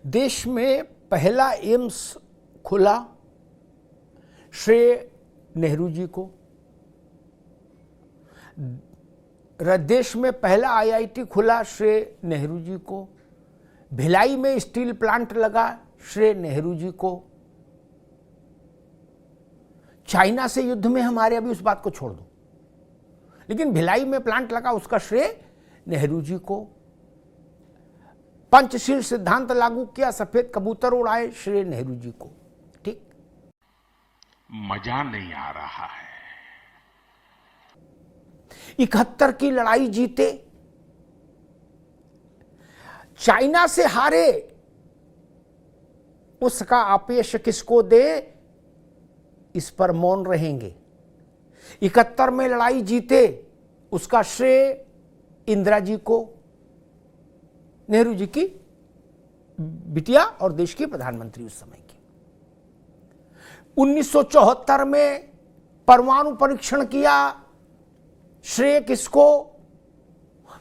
देश में पहला एम्स खुला, श्रेय नेहरू जी को। देश में पहला आईआईटी खुला, श्रेय नेहरू जी को। भिलाई में स्टील प्लांट लगा, श्रेय नेहरू जी को। चाइना से युद्ध में हमारे, अभी उस बात को छोड़ दो, लेकिन भिलाई में प्लांट लगा, उसका श्रेय नेहरू जी को। पंचशील सिद्धांत लागू किया, सफेद कबूतर उड़ाए, श्रेय नेहरू जी को। ठीक, मजा नहीं आ रहा है। 71 की लड़ाई जीते, चाइना से हारे, उसका अपयश किसको दे, इस पर मौन रहेंगे। 71 में लड़ाई जीते, उसका श्रेय इंदिरा जी को, नेहरू जी की बिटिया और देश की प्रधानमंत्री उस समय की। 1974 में परमाणु परीक्षण किया, श्रेय किसको,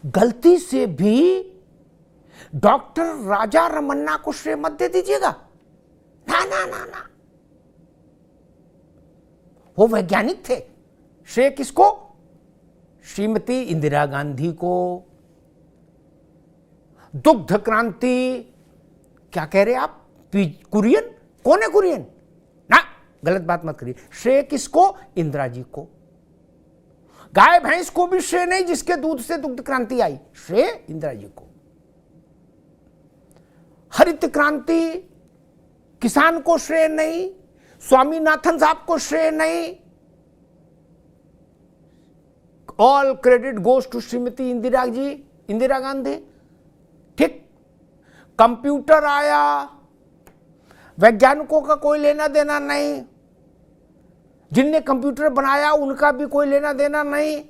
गलती से भी डॉक्टर राजा रमन्ना को श्रेय मत दे दीजिएगा। ना ना ना ना, वो वैज्ञानिक थे। श्रेय किसको, श्रीमती इंदिरा गांधी को। दुग्ध क्रांति, क्या कह रहे आप, कुरियन, कौन है कुरियन, ना गलत बात मत करिए। श्रेय किसको, इंदिरा जी को। गाय भैंस को भी श्रेय नहीं, जिसके दूध से दुग्ध क्रांति आई, श्रेय इंदिरा जी को। हरित क्रांति, किसान को श्रेय नहीं, स्वामीनाथन साहब को श्रेय नहीं। All credit goes to Shrimati Indira ji, Indira Gandhi. ठीक, कंप्यूटर आया, वैज्ञानिकों का कोई लेना देना नहीं, जिनने कंप्यूटर बनाया उनका भी कोई लेना देना नहीं,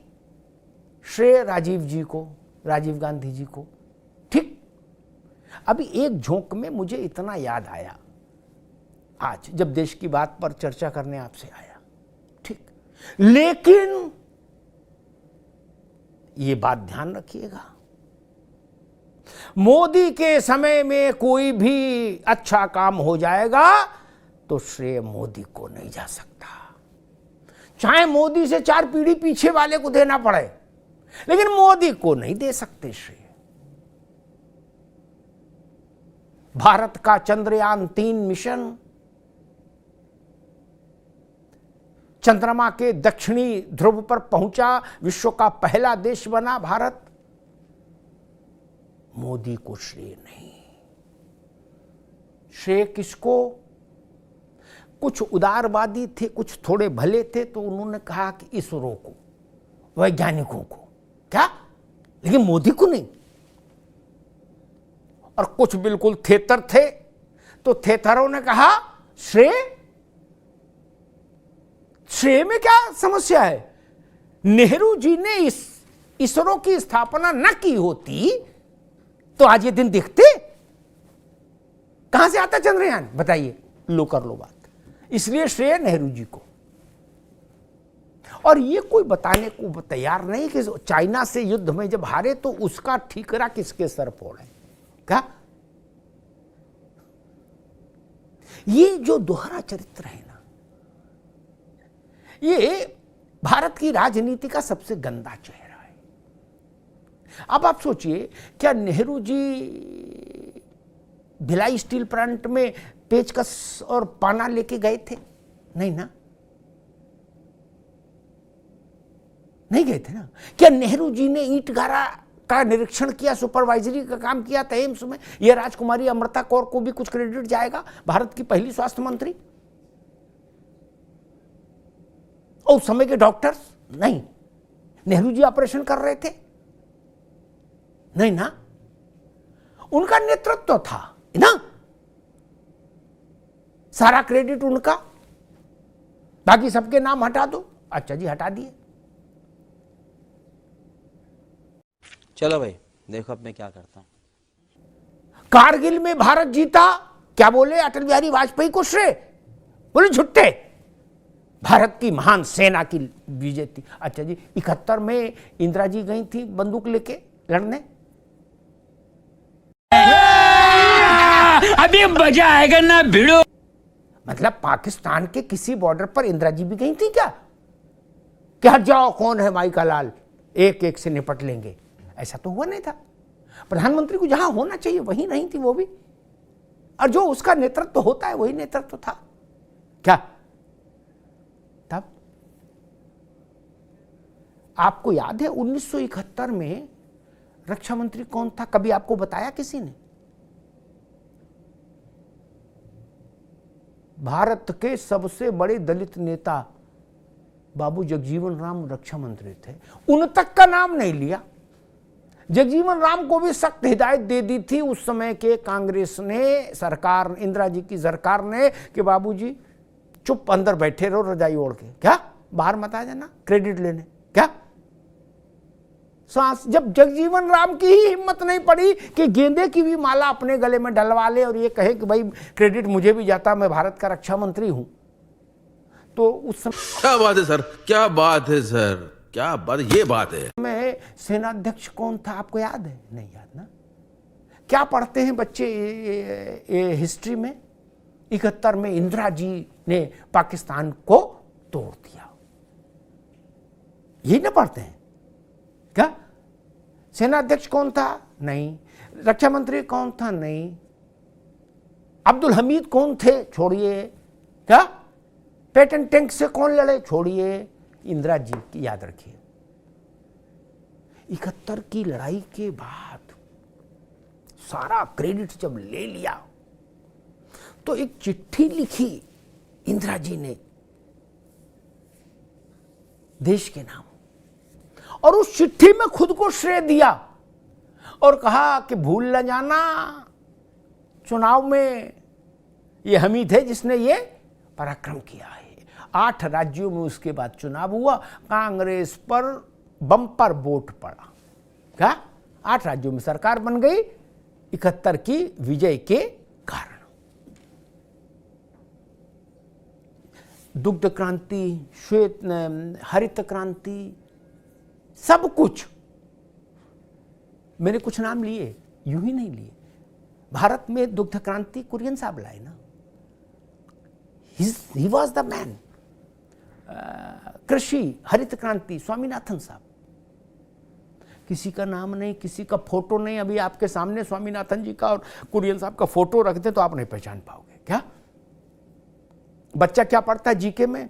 श्रेय राजीव जी को, राजीव गांधी जी को। ठीक, अभी एक झोंक में मुझे इतना याद आया आज जब देश की बात पर चर्चा करने आपसे आया। ठीक, लेकिन ये बात ध्यान रखिएगा, मोदी के समय में कोई भी अच्छा काम हो जाएगा तो श्रेय मोदी को नहीं जा सकता, चाहे मोदी से 4 पीढ़ी पीछे वाले को देना पड़े, लेकिन मोदी को नहीं दे सकते श्रेय। भारत का चंद्रयान 3 मिशन, चंद्रमा के दक्षिणी ध्रुव पर पहुंचा, विश्व का पहला देश बना भारत। मोदी को श्रेय नहीं। श्रेय किसको, कुछ उदारवादी थे, कुछ थोड़े भले थे, तो उन्होंने कहा कि इसरो को, वैज्ञानिकों को, क्या, लेकिन मोदी को नहीं। और कुछ बिल्कुल थेतर थे, तो थेतरों ने कहा श्रेय, श्रेय में क्या समस्या है, नेहरू जी ने इसरो की स्थापना न की होती तो आज ये दिन देखते। कहां से आता चंद्रयान, बताइए, लो कर लो बात। इसलिए श्रेय नेहरू जी को। और ये कोई बताने को तैयार नहीं कि चाइना से युद्ध में जब हारे तो उसका ठीकरा किसके सर पड़े, क्या। ये जो दोहरा चरित्र है ना, ये भारत की राजनीति का सबसे गंदा चेहरा है। अब आप सोचिए, क्या नेहरू जी भिलाई स्टील प्लांट में पेचकस और पाना लेके गए थे? नहीं ना, नहीं गए थे ना। क्या नेहरू जी ने ईंट गारा का निरीक्षण किया, सुपरवाइजरी का काम किया था एम्स में? यह राजकुमारी अमृता कौर को भी कुछ क्रेडिट जाएगा, भारत की पहली स्वास्थ्य मंत्री। और उस समय के डॉक्टर्स नहीं, नेहरू जी ऑपरेशन कर रहे थे, नहीं ना, उनका नेतृत्व था ना, सारा क्रेडिट उनका, बाकी सबके नाम हटा दो। अच्छा जी, हटा दिए। चलो भाई, देखो अब मैं क्या करता हूं। कारगिल में भारत जीता, क्या बोले, अटल बिहारी वाजपेयी को श्रेय, बोले झुट्टे, भारत की महान सेना की विजय थी। अच्छा जी, 71 में इंदिरा जी गई थी बंदूक लेके लड़ने, अभी मजा आएगा ना भिड़ो। मतलब पाकिस्तान के किसी बॉर्डर पर इंदिरा जी भी गई थी क्या? क्या जाओ कौन है माई का लाल, एक एक से निपट लेंगे, ऐसा तो हुआ नहीं था। प्रधानमंत्री को जहां होना चाहिए वहीं नहीं थी वो भी, और जो उसका नेतृत्व होता है वही नेतृत्व था क्या? तब आपको याद है 1971 में रक्षा मंत्री कौन था? कभी आपको बताया किसी ने? भारत के सबसे बड़े दलित नेता बाबू जगजीवन राम रक्षा मंत्री थे। उन तक का नाम नहीं लिया। जगजीवन राम को भी सख्त हिदायत दे दी थी उस समय के कांग्रेस ने, सरकार, इंदिरा जी की सरकार ने, कि बाबूजी चुप अंदर बैठे रहो रजाई ओढ़ के, क्या बाहर मत आ जाना क्रेडिट लेने, क्या? सांस जब जगजीवन राम की ही हिम्मत नहीं पड़ी कि गेंदे की भी माला अपने गले में डलवा ले और ये कहे कि भाई क्रेडिट मुझे भी जाता, मैं भारत का रक्षा मंत्री हूं, तो उस समय क्या बात है सर, क्या बात है सर, क्या बात, ये बात है। में सेनाध्यक्ष कौन था आपको याद है? नहीं याद ना? क्या पढ़ते हैं बच्चे हिस्ट्री में? 71 में इंदिरा जी ने पाकिस्तान को तोड़ दिया, यही ना पढ़ते हैं क्या? सेनाध्यक्ष कौन था? नहीं। रक्षा मंत्री कौन था? नहीं। अब्दुल हमीद कौन थे? छोड़िए। क्या? पेटेंट टैंक से कौन लड़े? छोड़िए। इंदिरा जी की याद रखिए। 71 की लड़ाई के बाद सारा क्रेडिट जब ले लिया तो एक चिट्ठी लिखी इंदिरा जी ने देश के नाम, और उस चिट्ठी में खुद को श्रेय दिया और कहा कि भूल न जाना, चुनाव में ये हम ही थे जिसने ये पराक्रम किया है। 8 राज्यों में उसके बाद चुनाव हुआ, कांग्रेस पर बम्पर वोट पड़ा, क्या? 8 राज्यों में सरकार बन गई 71 की विजय के कारण। दुग्ध क्रांति, श्वेत हरित क्रांति, सब कुछ मैंने कुछ नाम लिए, यूं ही नहीं लिए। भारत में दुग्ध क्रांति कुरियन साहब लाए ना, ही वॉज द मैन। कृषि हरित क्रांति स्वामीनाथन साहब, किसी का नाम नहीं, किसी का फोटो नहीं। अभी आपके सामने स्वामीनाथन जी का और कुरियन साहब का फोटो रख दे तो आप नहीं पहचान पाओगे क्या? बच्चा क्या पढ़ता है जीके में?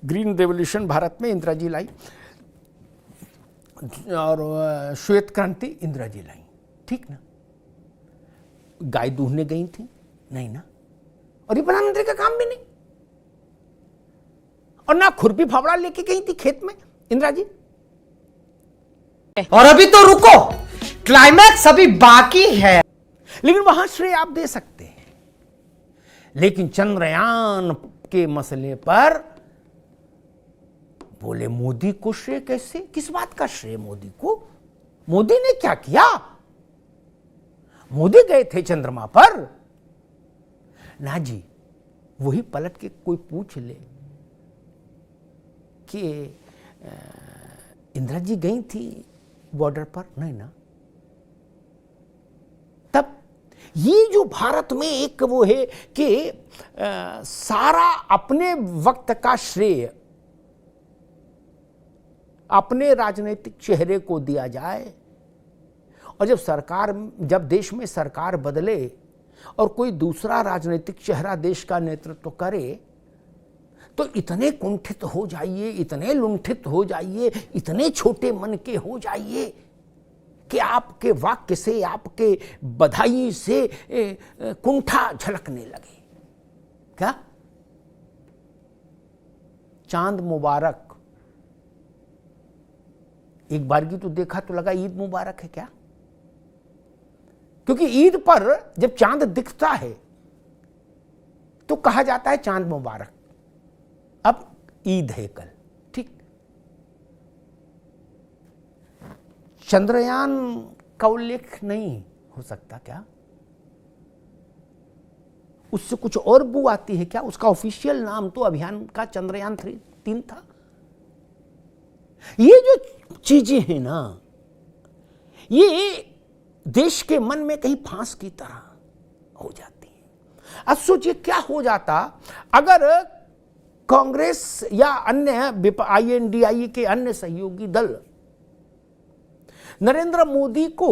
ग्रीन रेवोल्यूशन भारत में इंदिरा जी लाई, और श्वेत क्रांति इंदिरा जी लाई, ठीक ना? गाय दूहने गई थी? नहीं ना? और ये प्रधानमंत्री का काम भी नहीं। और ना खुरपी फावड़ा लेके गई थी खेत में इंदिरा जी। और अभी तो रुको, क्लाइमैक्स अभी बाकी है। लेकिन वहां श्रेय आप दे सकते हैं। लेकिन चंद्रयान के मसले पर बोले मोदी को श्रेय कैसे? किस बात का श्रेय मोदी को? मोदी ने क्या किया? मोदी गए थे चंद्रमा पर ना जी। वही पलट के कोई पूछ ले कि इंदिरा जी गई थी बॉर्डर पर, नहीं ना। तब ये जो भारत में एक वो है कि सारा अपने वक्त का श्रेय अपने राजनीतिक चेहरे को दिया जाए, और जब देश में सरकार बदले और कोई दूसरा राजनीतिक चेहरा देश का नेतृत्व करे तो इतने कुंठित हो जाइए, इतने लुंठित हो जाइए, इतने छोटे मन के हो जाइए कि आपके वाक्य से, आपके बधाई से कुंठा झलकने लगे क्या? चांद मुबारक, एक बार की तो देखा तो लगा ईद मुबारक है क्या? क्योंकि ईद पर जब चांद दिखता है तो कहा जाता है चांद मुबारक। अब ईद है कल, ठीक? चंद्रयान का उल्लेख नहीं हो सकता क्या? उससे कुछ और बू आती है क्या? उसका ऑफिशियल नाम तो अभियान का चंद्रयान 3 था। ये जो चीजें हैं ना, ये देश के मन में कहीं फांस की तरह हो जाती। अब सोचिए क्या हो जाता अगर कांग्रेस या अन्य INDIE के अन्य सहयोगी दल नरेंद्र मोदी को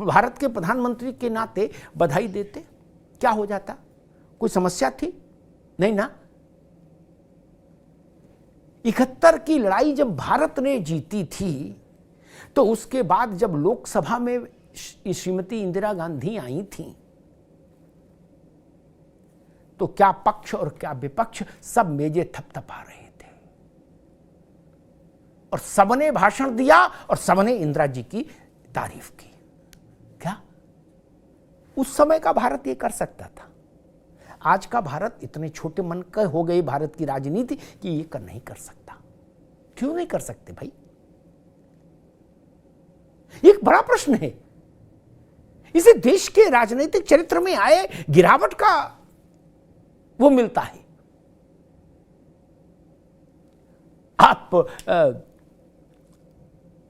भारत के प्रधानमंत्री के नाते बधाई देते। क्या हो जाता? कोई समस्या थी? नहीं ना। 71 की लड़ाई जब भारत ने जीती थी तो उसके बाद जब लोकसभा में श्रीमती इंदिरा गांधी आई थी तो क्या पक्ष और क्या विपक्ष सब मेजे थपथपा रहे थे और सबने भाषण दिया और सबने इंदिरा जी की तारीफ की। क्या उस समय का भारत ये कर सकता था? आज का भारत इतने छोटे मन का हो गई भारत की राजनीति कि ये कर नहीं कर सकता। क्यों नहीं कर सकते भाई? एक बड़ा प्रश्न है। इसे देश के राजनीतिक चरित्र में आए गिरावट का वो मिलता है। आप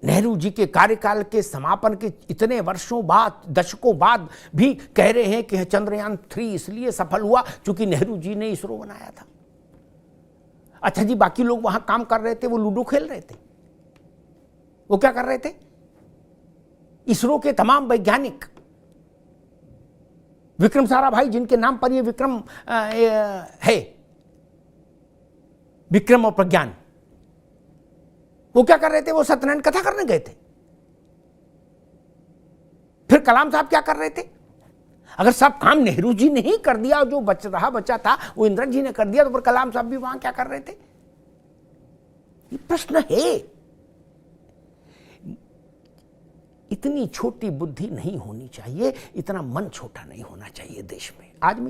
नेहरू जी के कार्यकाल के समापन के इतने वर्षों बाद, दशकों बाद भी कह रहे हैं कि चंद्रयान 3 इसलिए सफल हुआ क्योंकि नेहरू जी ने इसरो बनाया था। अच्छा जी, बाकी लोग वहां काम कर रहे थे, वो लूडो खेल रहे थे। वो क्या कर रहे थे? इसरो के तमाम वैज्ञानिक, विक्रम साराभाई जिनके नाम पर ये विक्रम है, विक्रम और प्रज्ञान, वो क्या कर रहे थे? वो सत्यनारायण कथा करने गए थे। फिर कलाम साहब क्या कर रहे थे? अगर सब काम नेहरू जी ने ही कर दिया, जो बचा था वो इंदिरा जी ने कर दिया, तो फिर कलाम साहब भी वहां क्या कर रहे थे? ये प्रश्न है। इतनी छोटी बुद्धि नहीं होनी चाहिए, इतना मन छोटा नहीं होना चाहिए देश में। आज